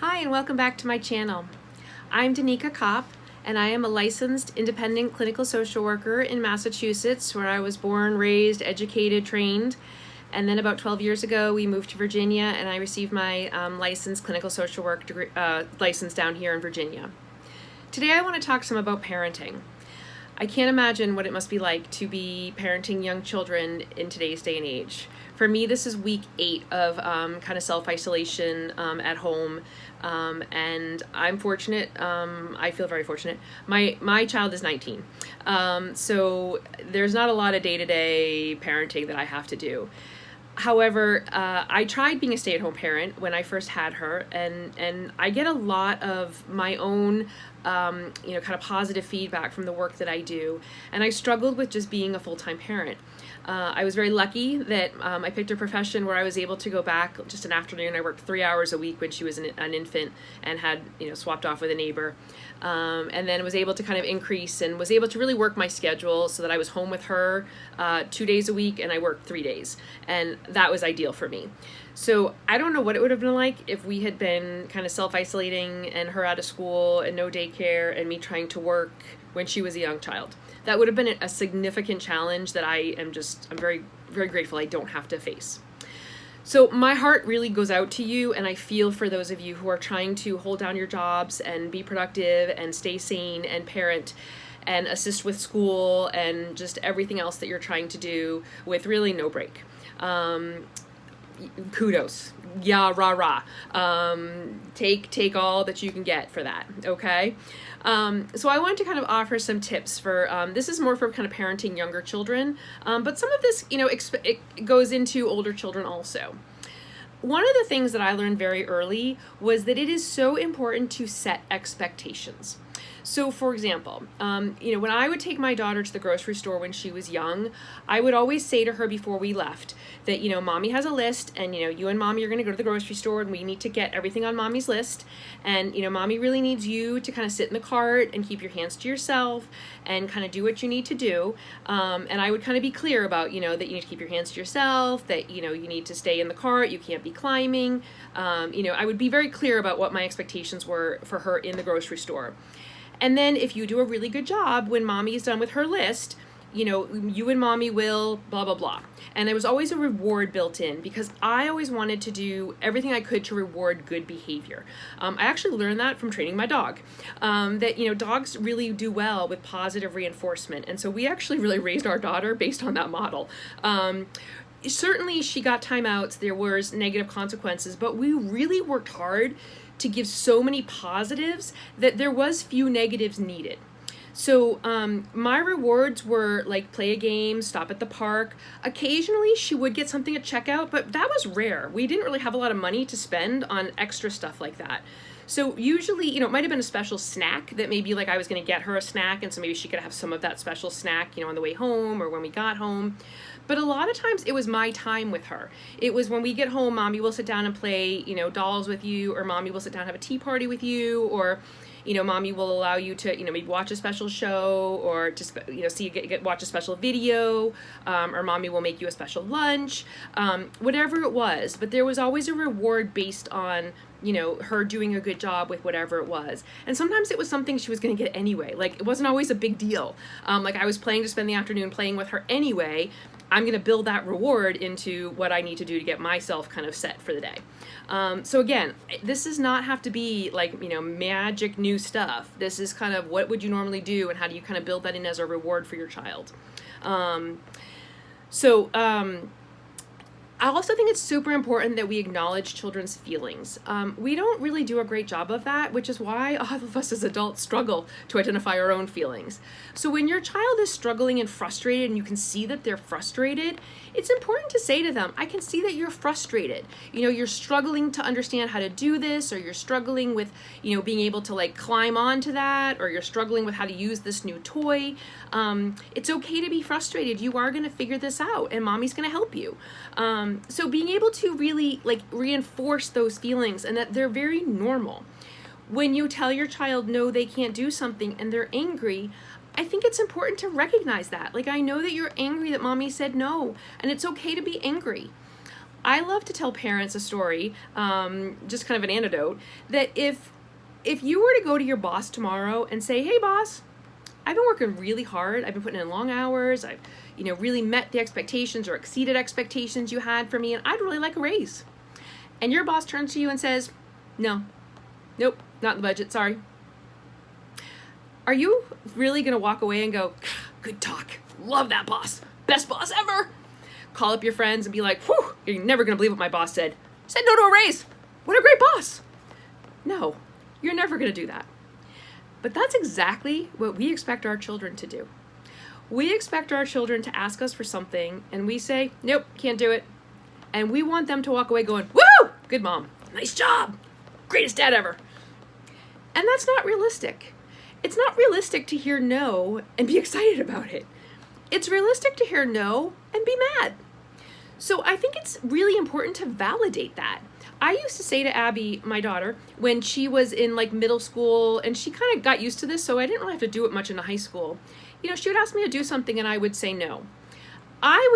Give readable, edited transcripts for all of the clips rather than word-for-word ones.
Hi and welcome back to my channel. I'm Danica Kopp and I am a licensed independent clinical social worker in Massachusetts, where I was born, raised, educated, trained. And then about 12 years ago we moved to Virginia and I received my licensed clinical social work degree, license down here in Virginia. Today I want to talk some about parenting. I can't imagine what it must be like to be parenting young children in today's day and age. For me, this is week 8 of kind of self-isolation at home, and I'm fortunate. I feel very fortunate. My child is 19, so there's not a lot of day-to-day parenting that I have to do. However, I tried being a stay-at-home parent when I first had her, and I get a lot of my own kind of positive feedback from the work that I do, and I struggled with just being a full-time parent. I was very lucky that I picked a profession where I was able to go back just an afternoon. I worked 3 hours a week when she was an infant and had swapped off with a neighbor, and then was able to kind of increase and was able to really work my schedule so that I was home with her 2 days a week and I worked 3 days, and that was ideal for me. So I don't know what it would have been like if we had been kind of self-isolating and her out of school and no daycare and me trying to work when she was a young child. That would have been a significant challenge that I'm very, very grateful I don't have to face. So my heart really goes out to you, and I feel for those of you who are trying to hold down your jobs and be productive and stay sane and parent and assist with school and just everything else that you're trying to do with really no break. Kudos. Yeah, rah, rah. Take all that you can get for that, okay? So I wanted to kind of offer some tips for, this is more for kind of parenting younger children, but some of this, it goes into older children also. One of the things that I learned very early was that it is so important to set expectations. So for example, when I would take my daughter to the grocery store when she was young, I would always say to her before we left that, mommy has a list, and, you and mommy are going to go to the grocery store and we need to get everything on mommy's list. And, mommy really needs you to kind of sit in the cart and keep your hands to yourself and kind of do what you need to do. And I would kind of be clear about, that you need to keep your hands to yourself, that, you need to stay in the cart, you can't be climbing. I would be very clear about what my expectations were for her in the grocery store. And then if you do a really good job when mommy is done with her list, you and mommy will blah, blah, blah. And there was always a reward built in because I always wanted to do everything I could to reward good behavior. I actually learned that from training my dog, that, dogs really do well with positive reinforcement. And so we actually really raised our daughter based on that model. Certainly she got timeouts, there was negative consequences, but we really worked hard to give so many positives that there was few negatives needed. So my rewards were like play a game, stop at the park. Occasionally she would get something at checkout, but that was rare. We didn't really have a lot of money to spend on extra stuff like that. So usually, it might have been a special snack that maybe like I was going to get her a snack, and so maybe she could have some of that special snack, on the way home or when we got home. But a lot of times it was my time with her. It was when we get home, mommy will sit down and play, dolls with you, or mommy will sit down and have a tea party with you, or, mommy will allow you to, maybe watch a special show, or just, watch a special video, or mommy will make you a special lunch, whatever it was. But there was always a reward based on, her doing a good job with whatever it was. And sometimes it was something she was going to get anyway. Like, it wasn't always a big deal. Like, I was planning to spend the afternoon playing with her anyway. I'm going to build that reward into what I need to do to get myself kind of set for the day. So again, this does not have to be like, magic new stuff. This is kind of what would you normally do, and how do you kind of build that in as a reward for your child. I also think it's super important that we acknowledge children's feelings. We don't really do a great job of that, which is why all of us as adults struggle to identify our own feelings. So when your child is struggling and frustrated and you can see that they're frustrated, it's important to say to them, I can see that you're frustrated. You're struggling to understand how to do this, or you're struggling with, being able to like climb onto that, or you're struggling with how to use this new toy. It's okay to be frustrated. You are going to figure this out, and mommy's going to help you. So being able to really like reinforce those feelings and that they're very normal. When you tell your child no, they can't do something and they're angry, I think it's important to recognize that. Like, I know that you're angry that mommy said no, and it's okay to be angry. I love to tell parents a story, just kind of an anecdote, that if you were to go to your boss tomorrow and say, hey boss, I've been working really hard, I've been putting in long hours, I've really met the expectations or exceeded expectations you had for me, and I'd really like a raise. And your boss turns to you and says, no, nope, not in the budget, sorry. Are you really going to walk away and go, good talk, love that boss, best boss ever? Call up your friends and be like, whew, you're never going to believe what my boss said. Said no to a raise. What a great boss. No, you're never going to do that. But that's exactly what we expect our children to do. We expect our children to ask us for something and we say, nope, can't do it. And we want them to walk away going, woo, good mom, nice job, greatest dad ever. And that's not realistic. It's not realistic to hear no and be excited about it. It's realistic to hear no and be mad. So I think it's really important to validate that. I used to say to Abby, my daughter, when she was in like middle school, and she kind of got used to this, so I didn't really have to do it much in high school. She would ask me to do something and I would say no. I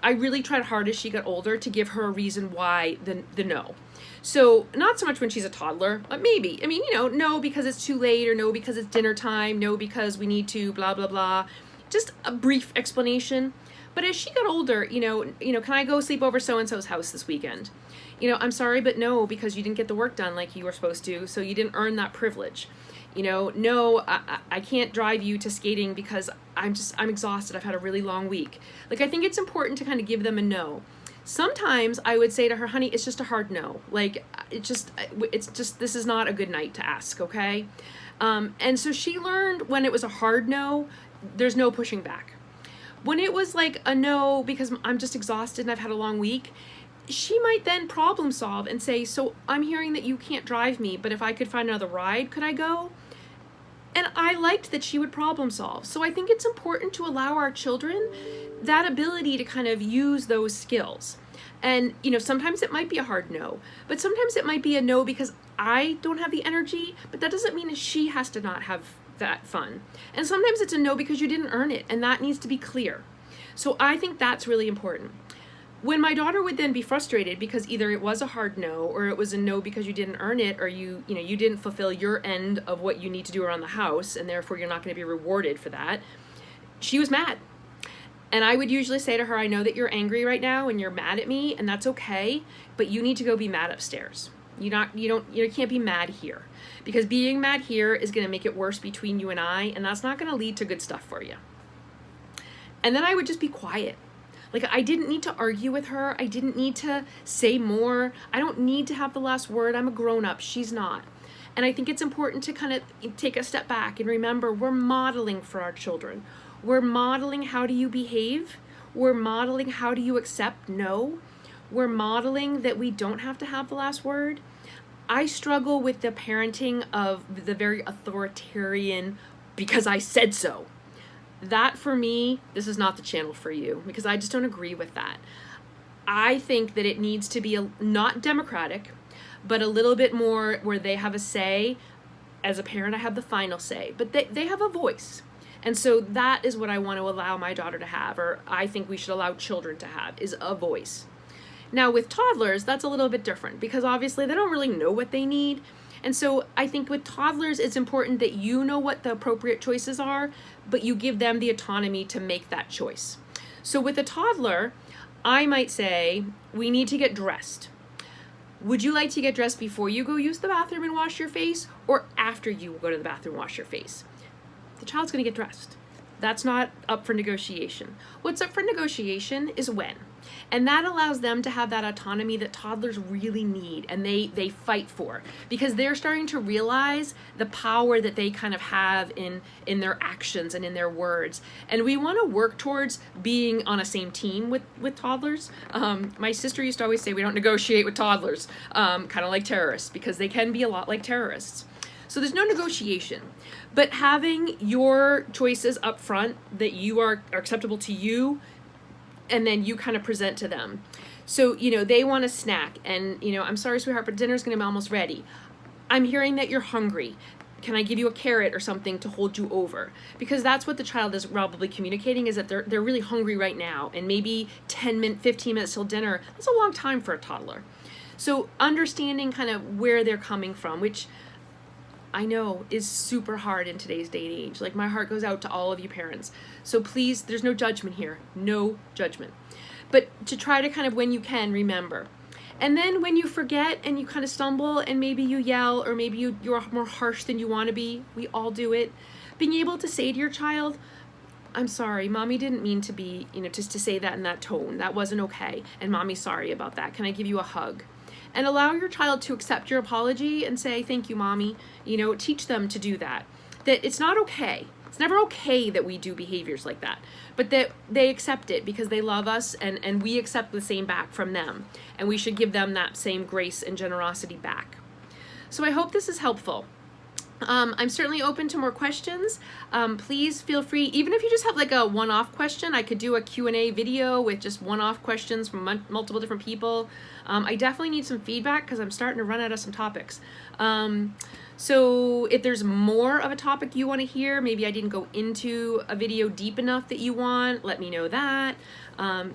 really tried hard as she got older to give her a reason why the no. So not so much when she's a toddler, but maybe. No because it's too late, or no because it's dinner time, no because we need to blah, blah, blah. Just a brief explanation. But as she got older, can I go sleep over so-and-so's house this weekend? I'm sorry, but no, because you didn't get the work done like you were supposed to, so you didn't earn that privilege. No, I can't drive you to skating because I'm exhausted. I've had a really long week. Like, I think it's important to kind of give them a no. Sometimes I would say to her, honey, it's just a hard no. Like, it's just, this is not a good night to ask, okay? And so she learned when it was a hard no, there's no pushing back. When it was like a no because I'm just exhausted and I've had a long week, she might then problem solve and say, so I'm hearing that you can't drive me, but if I could find another ride, could I go? And I liked that she would problem solve. So I think it's important to allow our children that ability to kind of use those skills. And, sometimes it might be a hard no, but sometimes it might be a no because I don't have the energy, but that doesn't mean that she has to not have that fun. And sometimes it's a no because you didn't earn it, and that needs to be clear. So I think that's really important. When my daughter would then be frustrated because either it was a hard no, or it was a no because you didn't earn it, or you didn't fulfill your end of what you need to do around the house, and therefore you're not going to be rewarded for that, she was mad. And I would usually say to her, I know that you're angry right now and you're mad at me, and that's okay, but you need to go be mad upstairs. You can't be mad here, because being mad here is going to make it worse between you and I, and that's not going to lead to good stuff for you. And then I would just be quiet. Like, I didn't need to argue with her. I didn't need to say more. I don't need to have the last word. I'm a grown-up. She's not. And I think it's important to kind of take a step back and remember we're modeling for our children. We're modeling how do you behave. We're modeling how do you accept no. We're modeling that we don't have to have the last word. I struggle with the parenting of the very authoritarian because I said so. That, for me, this is not the channel for you, because I just don't agree with that. I think that it needs to be not democratic, but a little bit more where they have a say. As a parent, I have the final say, but they have a voice. And so that is what I want to allow my daughter to have, or I think we should allow children to have, is a voice. Now, with toddlers, that's a little bit different, because obviously they don't really know what they need. And so I think with toddlers, it's important that you know what the appropriate choices are, but you give them the autonomy to make that choice. So with a toddler, I might say, we need to get dressed. Would you like to get dressed before you go use the bathroom and wash your face, or after you go to the bathroom and wash your face? The child's going to get dressed. That's not up for negotiation. What's up for negotiation is when. And that allows them to have that autonomy that toddlers really need and they fight for, because they're starting to realize the power that they kind of have in their actions and in their words. And we want to work towards being on a same team with toddlers. My sister used to always say we don't negotiate with toddlers, kind of like terrorists, because they can be a lot like terrorists. So there's no negotiation, but having your choices up front that you are acceptable to you, and then you kind of present to them. So, they want a snack, and, I'm sorry, sweetheart, but dinner's going to be almost ready. I'm hearing that you're hungry. can I give you a carrot or something to hold you over? Because that's what the child is probably communicating, is that they're really hungry right now, and maybe 15 minutes till dinner, that's a long time for a toddler. So understanding kind of where they're coming from, which I know is super hard in today's day and age. Like, my heart goes out to all of you parents. So please, there's no judgment here, no judgment. But to try to kind of, when you can, remember. And then when you forget and you kind of stumble and maybe you yell, or maybe you're more harsh than you want to be, we all do it, being able to say to your child, I'm sorry, mommy didn't mean to be, just to say that in that tone. That wasn't okay. And mommy's sorry about that. Can I give you a hug? And allow your child to accept your apology and say, thank you, mommy. Teach them to do that. That it's not okay. It's never okay that we do behaviors like that, but that they accept it because they love us, and we accept the same back from them. And we should give them that same grace and generosity back. So I hope this is helpful. I'm certainly open to more questions. Please feel free, even if you just have like a one-off question, I could do a Q&A video with just one-off questions from multiple different people. I definitely need some feedback because I'm starting to run out of some topics. So if there's more of a topic you want to hear, maybe I didn't go into a video deep enough that you want, let me know that.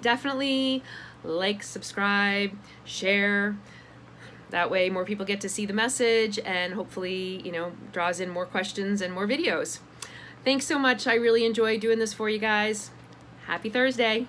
Definitely like, subscribe, share. That way more people get to see the message, and hopefully, draws in more questions and more videos. Thanks so much. I really enjoy doing this for you guys. Happy Thursday.